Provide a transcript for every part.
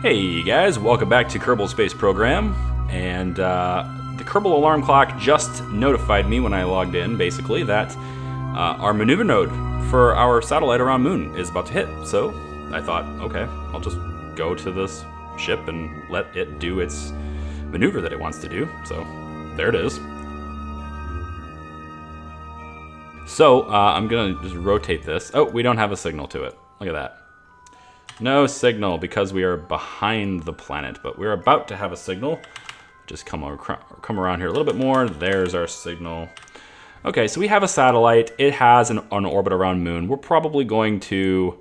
Hey guys, welcome back to Kerbal Space Program, and the Kerbal alarm clock just notified me when I logged in, basically, that our maneuver node for our satellite around Moon is about to hit. So I thought, okay, I'll just go to this ship and let it do its maneuver that it wants to do. So there it is. So I'm gonna just rotate this. Oh, we don't have a signal to it. Look at that. No signal because we are behind the planet, but we're about to have a signal. Just come around here a little bit more. There's our signal. Okay, so we have a satellite. It has an orbit around Moon. We're probably going to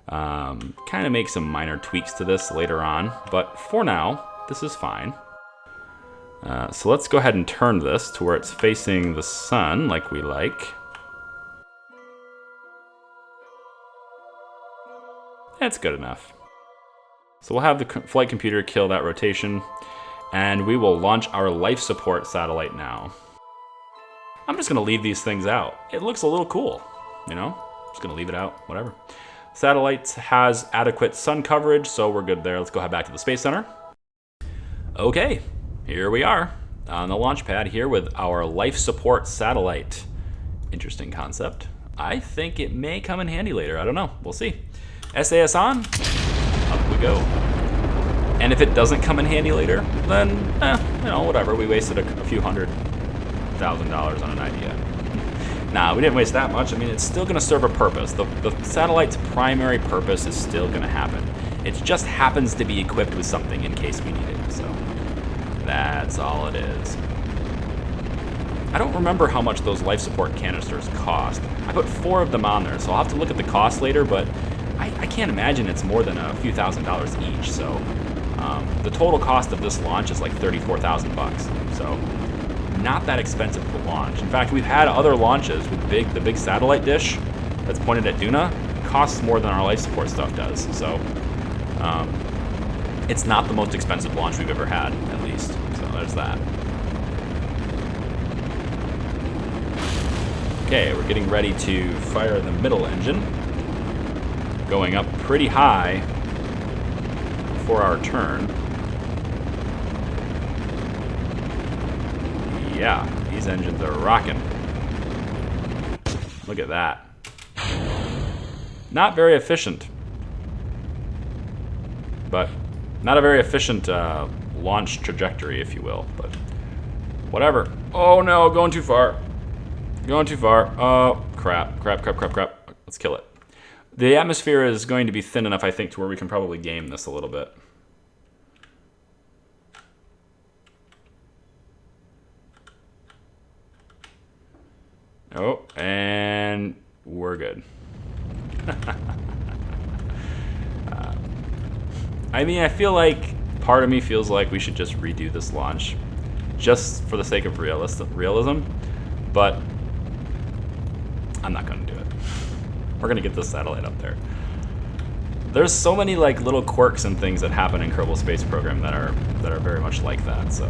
kind of make some minor tweaks to this later on, but for now, this is fine. So let's go ahead and turn this to where it's facing the sun like we like. That's good enough. So we'll have the flight computer kill that rotation, and we will launch our life support satellite now. I'm just gonna leave these things out. It looks a little cool, you know? Just gonna leave it out, whatever. Satellite has adequate sun coverage, so we're good there. Let's go head back to the Space Center. Okay, here we are on the launch pad here with our life support satellite. Interesting concept. I think it may come in handy later. I don't know. We'll see. SAS on, up we go. And if it doesn't come in handy later, then, you know, whatever. We wasted a few $100,000 on an idea. Nah, we didn't waste that much. I mean, it's still gonna serve a purpose. The satellite's primary purpose is still gonna happen. It just happens to be equipped with something in case we need it, so that's all it is. I don't remember how much those life support canisters cost. I put 4 of them on there, so I'll have to look at the cost later, but I can't imagine it's more than a few $1,000s each, so the total cost of this launch is like $34,000, so not that expensive to launch. In fact, we've had other launches with the big satellite dish that's pointed at Duna, costs more than our life support stuff does, so it's not the most expensive launch we've ever had, at least, so there's that. Okay, we're getting ready to fire the middle engine. Going up pretty high for our turn. Yeah, these engines are rocking. Look at that. Not very efficient, but not a very efficient launch trajectory, if you will, but whatever. Oh no, going too far. Going too far. Oh, crap. Let's kill it. The atmosphere is going to be thin enough, I think, to where we can probably game this a little bit. Oh, and we're good. I mean, I feel like part of me feels like we should just redo this launch just for the sake of realism, but I'm not going to do it. We're going to get this satellite up there. There's so many like little quirks and things that happen in Kerbal Space Program that are very much like that, so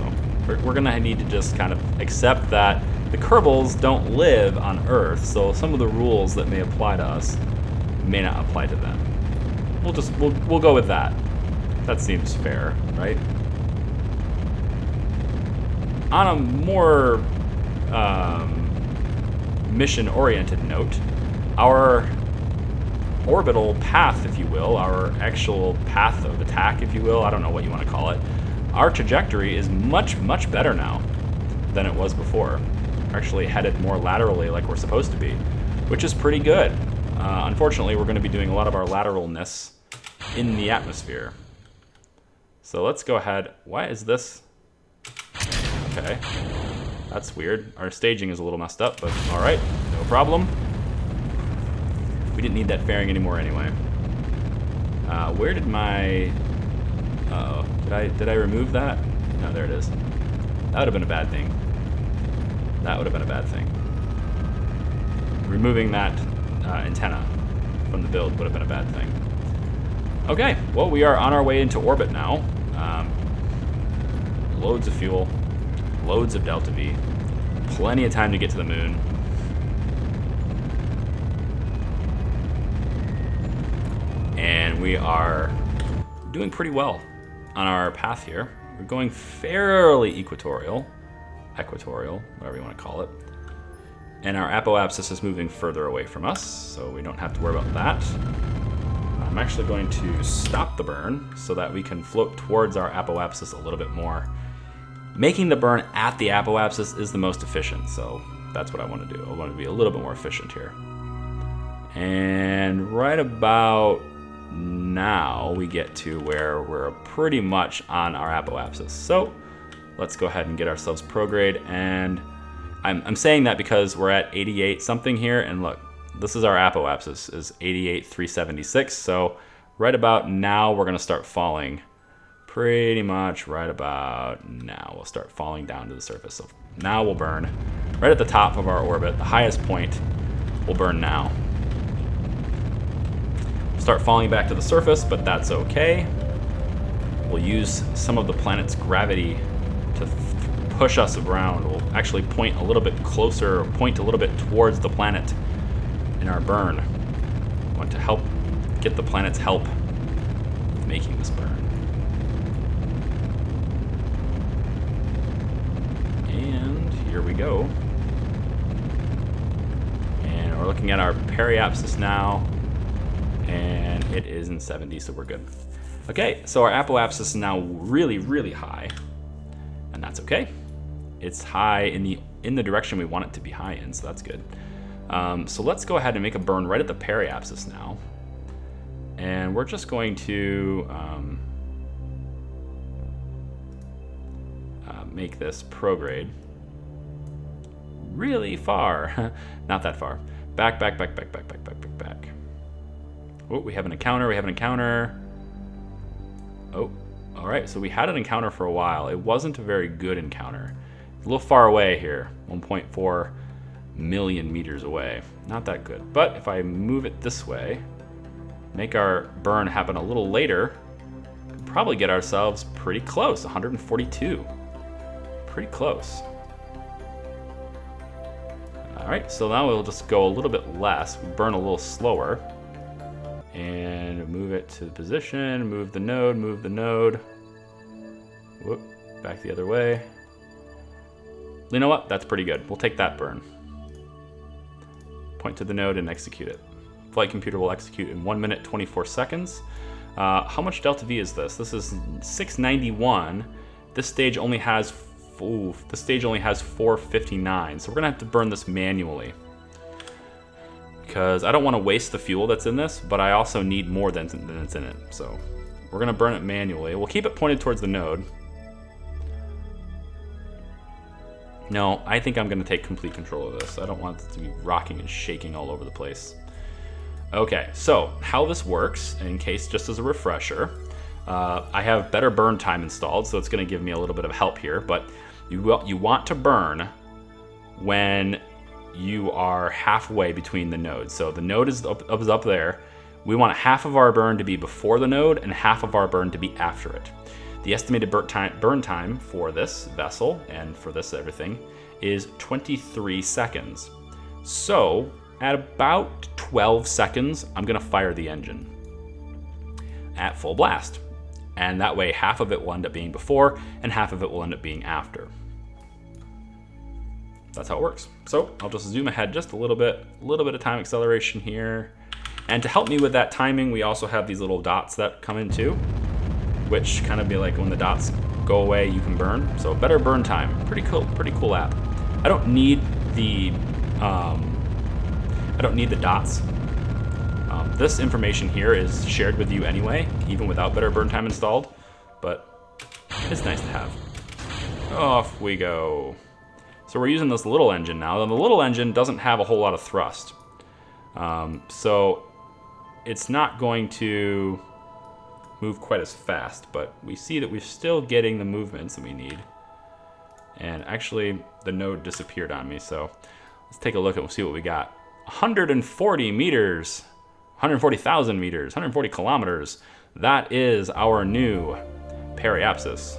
we're going to need to just kind of accept that the Kerbals don't live on Earth, so some of the rules that may apply to us may not apply to them. We'll go with that. That seems fair, right? On a more mission-oriented note, our orbital path, if you will, our actual path of attack, if you will, I don't know what you want to call it, our trajectory is much better now than it was before. We're actually headed more laterally like we're supposed to be, which is pretty good. Unfortunately, we're going to be doing a lot of our lateralness in the atmosphere. So let's go ahead. Why is this? Okay, that's weird. Our staging is a little messed up, but all right, no problem. We didn't need that fairing anymore anyway. Where did my... Uh-oh. Did I remove that? No, there it is. That would have been a bad thing. That would have been a bad thing. Removing that antenna from the build would have been a bad thing. Okay, well, we are on our way into orbit now. Loads of fuel. Loads of Delta V. Plenty of time to get to the Moon. And we are doing pretty well. on our path here. We're going fairly equatorial, whatever you want to call it. And our apoapsis is moving further away from us, so we don't have to worry about that. I'm actually going to stop the burn so that we can float towards our apoapsis a little bit more. Making the burn at the apoapsis is the most efficient, so that's what I want to do. I want to be a little bit more efficient here. And right about now we get to where we're pretty much on our apoapsis. So let's go ahead and get ourselves prograde. And I'm saying that because we're at 88 something here, and look, this is our apoapsis, is 88,376. So right about now we're going to start falling. Pretty much right about now we'll start falling down to the surface. So now we'll burn right at the top of our orbit. The highest point will burn now. Start falling back to the surface, but that's okay. We'll use some of the planet's gravity to push us around. We'll actually point a little bit closer, point a little bit towards the planet in our burn. We want to help get the planet's help with making this burn. And here we go. And we're looking at our periapsis now, and it is in 70, so we're good. Okay, so our apoapsis is now really, really high, and that's okay. It's high in the direction we want it to be high in, so that's good. So let's go ahead and make a burn right at the periapsis now, and we're just going to make this prograde really far. Not that far. Back. Oh, we have an encounter. Oh, all right, so we had an encounter for a while. It wasn't a very good encounter. It's a little far away here, 1.4 million meters away. Not that good. But if I move it this way, make our burn happen a little later, we'll probably get ourselves pretty close, 142. Pretty close. All right, so now we'll just go a little bit less, burn a little slower, and move it to the position, move the node. Whoop, back the other way. You know what? That's pretty good. We'll take that burn. Point to the node and execute it. Flight computer will execute in 1 minute, 24 seconds. How much delta V is this? This is 691. This stage only has 459, so we're gonna have to burn this manually because I don't want to waste the fuel that's in this, but I also need more than it's in it. So we're gonna burn it manually. We'll keep it pointed towards the node. No, I think I'm gonna take complete control of this. I don't want it to be rocking and shaking all over the place. Okay, so how this works, in case just as a refresher, I have better burn time installed, so it's going to give me a little bit of help here, but you want to burn when you are halfway between the nodes. So the node is up there. We want half of our burn to be before the node and half of our burn to be after it. The estimated burn time for this vessel and for this everything is 23 seconds. So at about 12 seconds, I'm going to fire the engine at full blast. And that way half of it will end up being before and half of it will end up being after. That's how it works. So I'll just zoom ahead just a little bit of time acceleration here. And to help me with that timing, we also have these little dots that come in too, which kind of be like when the dots go away, you can burn. So better burn time. Pretty cool app. I don't need the dots. This information here is shared with you anyway, even without better burn time installed, but it's nice to have. Off we go. So we're using this little engine now, and the little engine doesn't have a whole lot of thrust. So it's not going to move quite as fast, but we see that we're still getting the movements that we need. And actually, the node disappeared on me, so let's take a look and we'll see what we got. 140 meters. 140,000 meters, 140 kilometers. That is our new periapsis.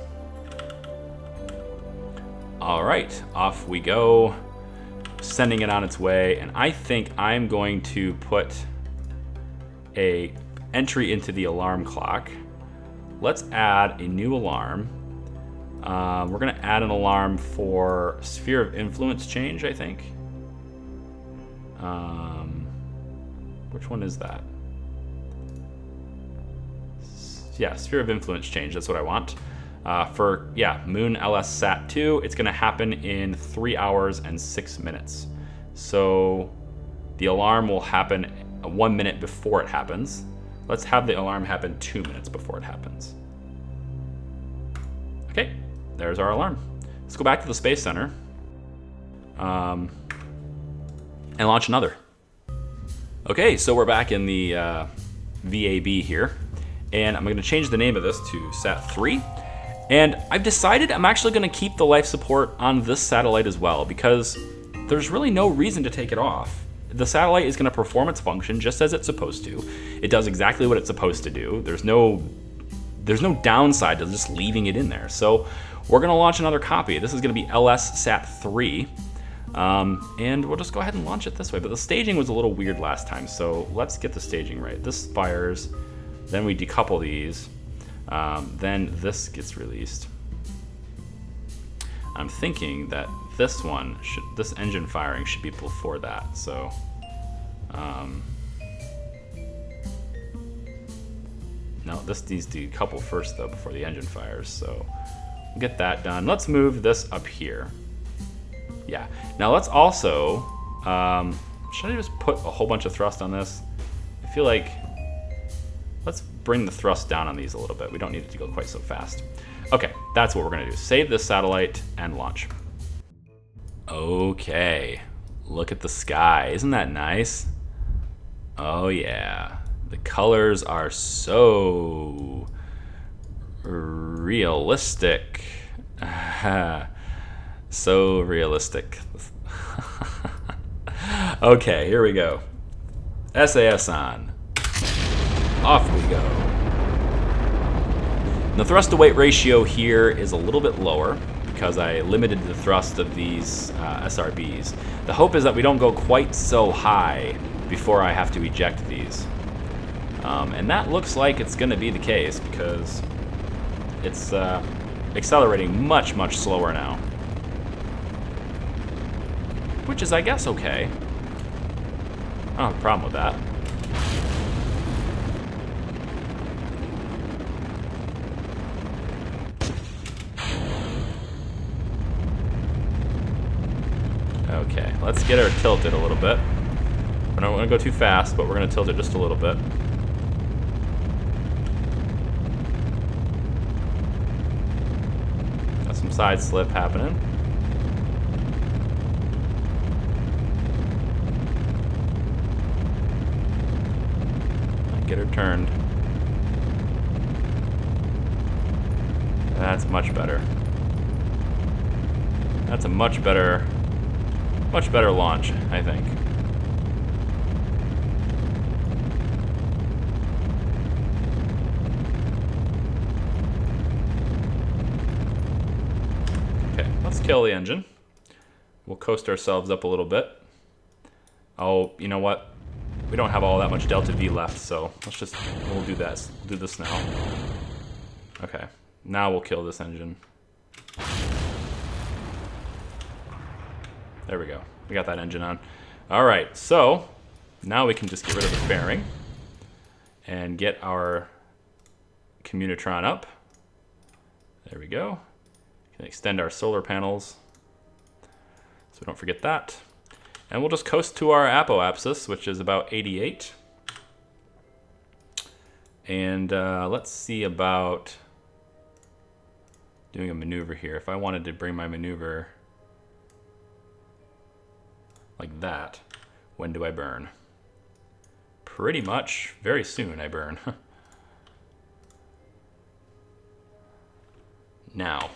All right, off we go, sending it on its way. And I think I'm going to put a entry into the alarm clock. let's add a new alarm. We're gonna add an alarm for sphere of influence change, I think. Which one is that? Yeah, sphere of influence change, that's what I want. For, Moon LS Sat 2, it's gonna happen in 3 hours and 6 minutes. So the alarm will happen 1 minute before it happens. Let's have the alarm happen 2 minutes before it happens. Okay, there's our alarm. Let's go back to the Space Center and launch another. Okay, so we're back in the VAB here, and I'm going to change the name of this to Sat-3. And I've decided I'm actually going to keep the life support on this satellite as well, because there's really no reason to take it off. The satellite is going to perform its function just as it's supposed to. It does exactly what it's supposed to do. There's no downside to just leaving it in there. So we're going to launch another copy. This is going to be LS Sat-3. And we'll just go ahead and launch it this way. But the staging was a little weird last time, so let's get the staging right. This fires, then we decouple these, then this gets released. I'm thinking that this engine firing should be before that, so no, this needs to decouple first though before the engine fires, so we'll get that done. Let's move this up here. Yeah, now let's also, should I just put a whole bunch of thrust on this? I feel like, let's bring the thrust down on these a little bit. We don't need it to go quite so fast. Okay, that's what we're gonna do. Save this satellite and launch. Okay, look at the sky. Isn't that nice? Oh yeah, the colors are so realistic. So realistic. Okay, here we go. SAS on. Off we go. The thrust to weight ratio here is a little bit lower because I limited the thrust of these SRBs. The hope is that we don't go quite so high before I have to eject these. And that looks like it's going to be the case because it's accelerating much, much slower now. Which is, I guess, okay. I don't have a problem with that. Okay, let's get her tilted a little bit. I don't want to go too fast, but we're going to tilt it just a little bit. Got some side slip happening. Get her turned. That's much better. That's a much better launch, I think. Okay, let's kill the engine. We'll coast ourselves up a little bit. Oh, you know what? We don't have all that much delta V left, so we'll do that. We'll do this now. Okay, now we'll kill this engine. There we go. We got that engine on. All right, so now we can just get rid of the fairing and get our communitron up. There we go. We can extend our solar panels so we don't forget that. And we'll just coast to our apoapsis, which is about 88. And let's see about doing a maneuver here. If I wanted to bring my maneuver like that, when do I burn? Pretty much very soon I burn. Now.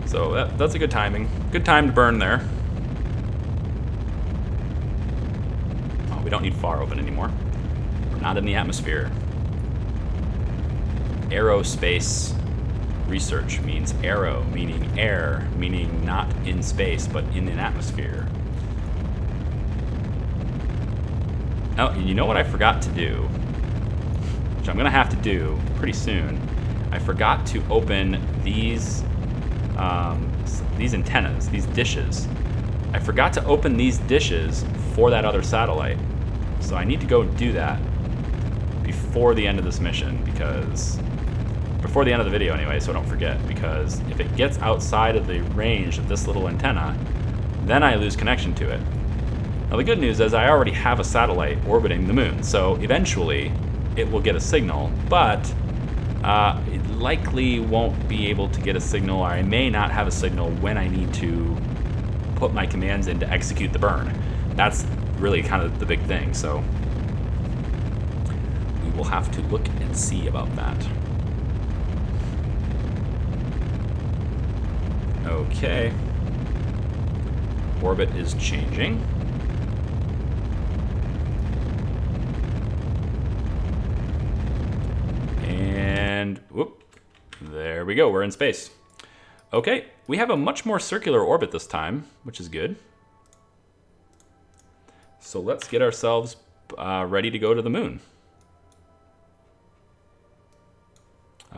So that's a good timing. Good time to burn there. We don't need far open anymore. We're not in the atmosphere. Aerospace research means aero, meaning air, meaning not in space, but in an atmosphere. Oh, you know what I forgot to do? which I'm gonna have to do pretty soon, I forgot to open these antennas, these dishes. I forgot to open these dishes for that other satellite. So I need to go do that before the end of this mission, before the end of the video anyway, so I don't forget, because if it gets outside of the range of this little antenna, then I lose connection to it. Now the good news is I already have a satellite orbiting the moon, so eventually it will get a signal, but it likely won't be able to get a signal, or I may not have a signal when I need to put my commands in to execute the burn. That's really kind of the big thing, so we will have to look and see about that. Okay. Orbit is changing. And whoop, there we go, we're in space. Okay, we have a much more circular orbit this time, which is good. So let's get ourselves ready to go to the moon.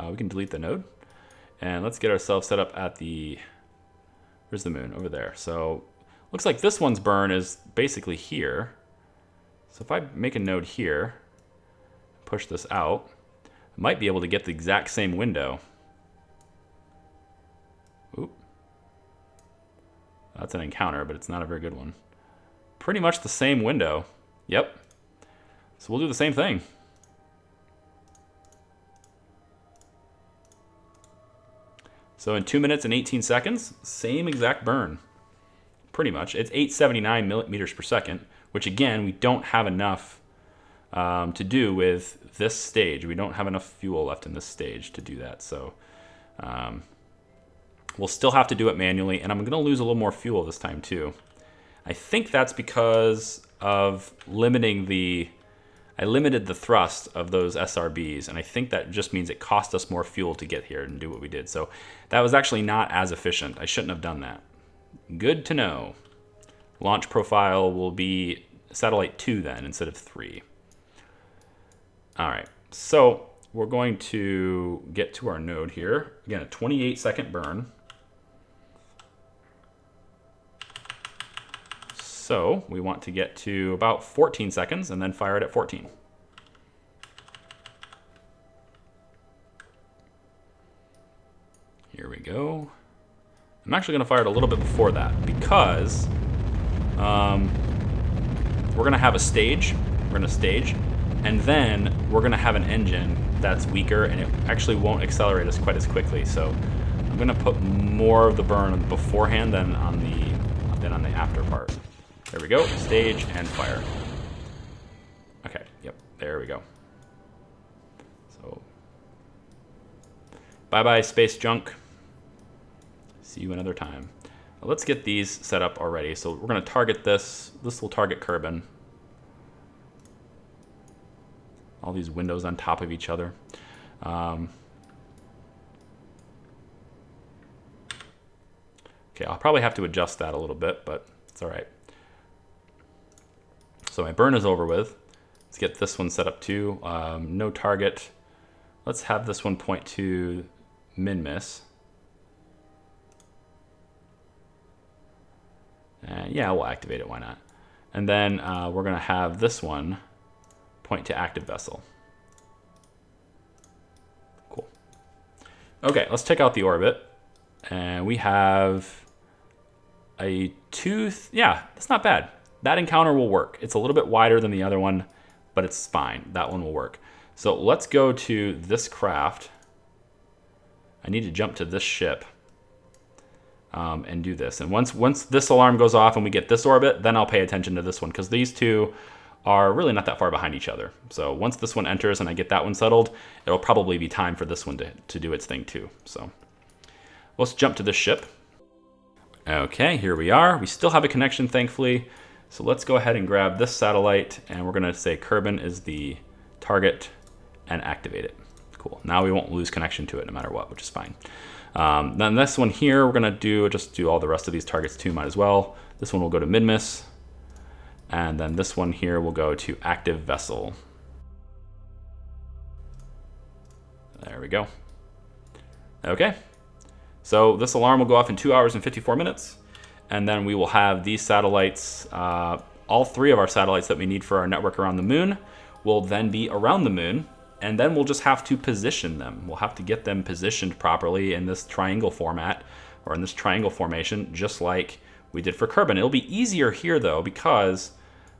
We can delete the node. And let's get ourselves set up at the, where's the moon? Over there. So looks like this one's burn is basically here. So if I make a node here, push this out, I might be able to get the exact same window. Oop. That's an encounter, but it's not a very good one. Pretty much the same window. Yep. So we'll do the same thing. So in 2 minutes and 18 seconds, same exact burn. Pretty much. It's 879 millimeters per second, which again, we don't have enough to do with this stage. We don't have enough fuel left in this stage to do that. So we'll still have to do it manually, and I'm going to lose a little more fuel this time too. I think that's because of I limited the thrust of those SRBs, and I think that just means it cost us more fuel to get here and do what we did. So that was actually not as efficient. I shouldn't have done that. Good to know. Launch profile will be satellite 2 then instead of 3. All right, so we're going to get to our node here. Again, a 28-second burn. So we want to get to about 14 seconds and then fire it at 14. Here we go. I'm actually going to fire it a little bit before that because we're going to have a stage. We're going to stage, and then we're going to have an engine that's weaker, and it actually won't accelerate us quite as quickly. So I'm going to put more of the burn beforehand than on the after part. There we go, stage and fire. Okay, yep, there we go. So, bye-bye space junk. See you another time. Now let's get these set up already. So we're gonna target this. This will target Kerbin. All these windows on top of each other. Okay, I'll probably have to adjust that a little bit, but it's all right. So my burn is over with. Let's get this one set up too. No target. Let's have this one point to min-miss. Yeah, we'll activate it, why not? And then we're gonna have this one point to active vessel. Cool. Okay, let's check out the orbit. And we have a tooth. Yeah, that's not bad. That encounter will work. It's a little bit wider than the other one, but it's fine. That one will work. So let's go to this craft. I need to jump to this ship and do this. And once this alarm goes off and we get this orbit, then I'll pay attention to this one, because these two are really not that far behind each other. So once this one enters and I get that one settled, it'll probably be time for this one to do its thing too. So let's jump to this ship. Okay, here we are. We still have a connection, thankfully. So let's go ahead and grab this satellite, and we're gonna say Kerbin is the target and activate it. Cool, now we won't lose connection to it no matter what, which is fine. Then this one here, we're gonna just do all the rest of these targets too, might as well. This one will go to mid-miss, and then this one here will go to active vessel. we go. Okay. So this alarm will go off in 2 hours and 54 minutes. And then we will have these satellites, all 3 of our satellites that we need for our network around the moon will then be around the moon. And then we'll just have to position them. We'll have to get them positioned properly in this triangle format, or in this triangle formation, just like we did for Kerbin. It'll be easier here, though, because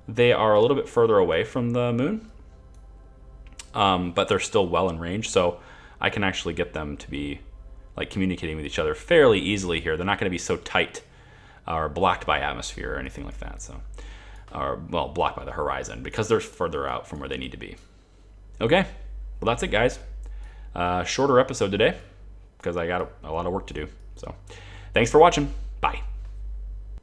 they are a little bit further away from the moon, but they're still well in range. So I can actually get them to be like communicating with each other fairly easily here. They're not going to be so tight or blocked by atmosphere or anything like that. So, or well, blocked by the horizon because they're further out from where they need to be. Okay. Well, that's it, guys. Shorter episode today because I got a lot of work to do. So thanks for watching. Bye.